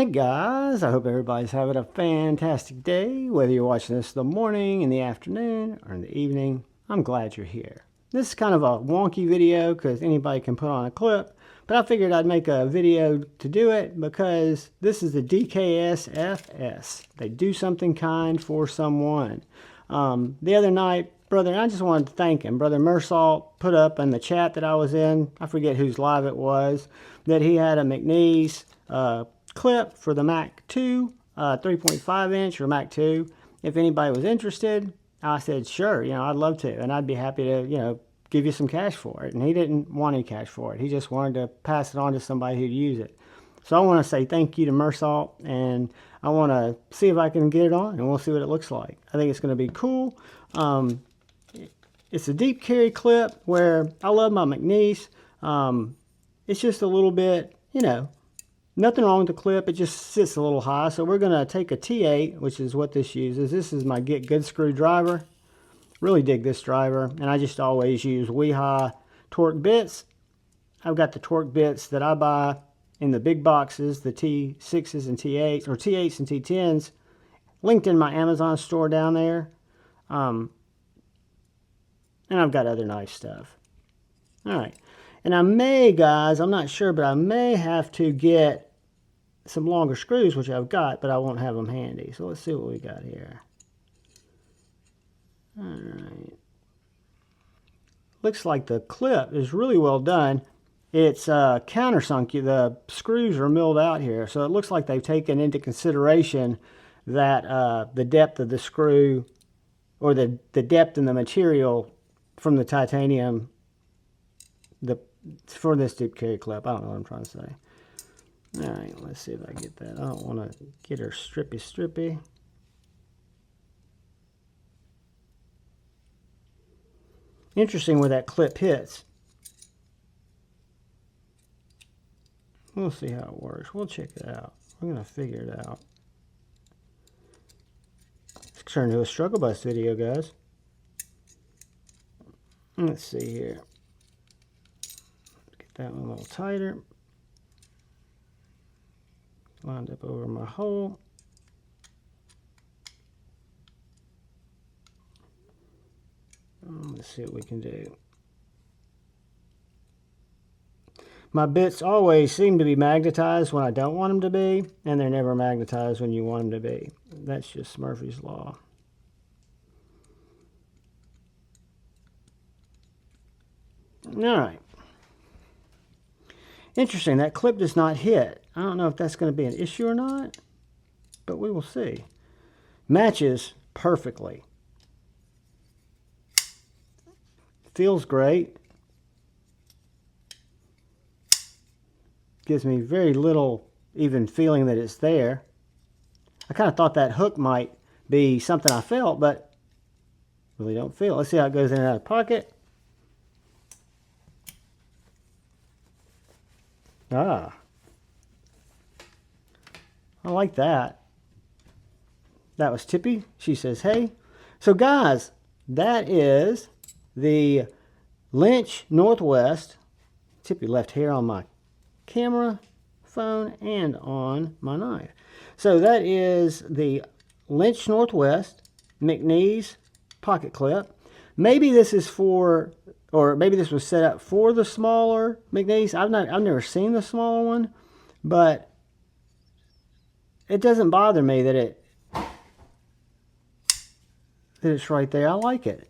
Hey guys, I hope everybody's having a fantastic day, whether you're watching this in the morning, in the afternoon, or in the evening. I'm glad you're here. This is kind of a wonky video because anybody can put on a clip, but I figured I'd make a video to do it because this is the DKSFS. They do something kind for someone. The other night, brother, I just wanted to thank him. Brother Mersalt put up in the chat that I was in, I forget whose live it was, that he had a McNees clip for the Mac 2, 3.5 inch or Mac 2. If anybody was interested, I said, sure, I'd love to. And I'd be happy to, give you some cash for it. And he didn't want any cash for it. He just wanted to pass it on to somebody who'd use it. So I want to say thank you to Mersalt, and I want to see if I can get it on, and we'll see what it looks like. I think it's going to be cool. It's a deep carry clip where I love my McNees. It's just a little bit, nothing wrong with the clip. It just sits a little high. So we're going to take a T8, which is what this uses. This is my Get Good screwdriver. Really dig this driver. And I just always use Weehaw torque bits. I've got the torque bits that I buy in the big boxes, the T6s and T8s, or T8s and T10s, linked in my Amazon store down there. And I've got other nice stuff. All right. And I may, guys, I'm not sure, but I may have to get some longer screws, which I've got, but I won't have them handy. So let's see what we got here. All right. Looks like the clip is really well done. It's countersunk. The screws are milled out here. So it looks like they've taken into consideration that the depth of the screw, or the depth in the material from the titanium, for this deep carry clip. I don't know what I'm trying to say. All right, let's see if I get that. I don't want to get her strippy. Interesting where that clip hits. We'll see how it works. We'll check it out. We're going to figure it out. Let's turn to a struggle bus video, guys. Let's see here. Get that one a little tighter. Lined up over my hole. Let's see what we can do. My bits always seem to be magnetized when I don't want them to be, and they're never magnetized when you want them to be. That's just Murphy's Law. All right. Interesting, that clip does not hit. I don't know if that's going to be an issue or not, but we will see. Matches perfectly. Feels great. Gives me very little even feeling that it's there. I kind of thought that hook might be something I felt, but really don't feel. Let's see how it goes in and out of the pocket. Ah, I like that. That was Tippy. She says, hey. So guys, that is the Lynch Northwest. Tippy left hair on my camera, phone, and on my knife. So that is the Lynch Northwest McNees pocket clip. Maybe this is for, or maybe this was set up for the smaller McNees. I've never seen the smaller one, but it doesn't bother me that it's right there. I like it.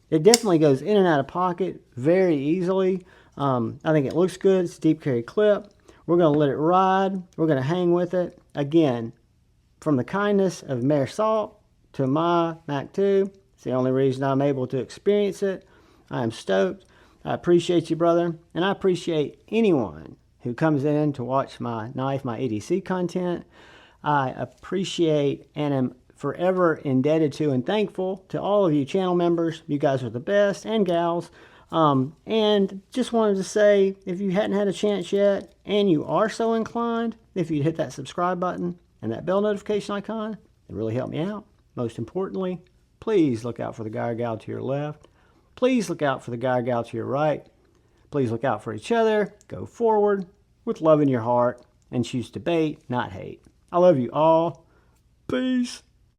It definitely goes in and out of pocket very easily. I think it looks good. It's a deep carry clip. We're going to let it ride. We're going to hang with it. Again, from the kindness of Mersalt to my Mac 2. It's the only reason I'm able to experience it. I am stoked. I appreciate you, brother. And I appreciate anyone who comes in to watch my knife, my EDC content. I appreciate and am forever indebted to and thankful to all of you channel members. You guys are the best, and gals. And just wanted to say, if you hadn't had a chance yet, and you are so inclined, if you'd hit that subscribe button and that bell notification icon, it really helped me out. Most importantly, please look out for the guy or gal to your left. Please look out for the guy or gal to your right. Please look out for each other. Go forward with love in your heart. and choose debate, not hate. I love you all. Peace.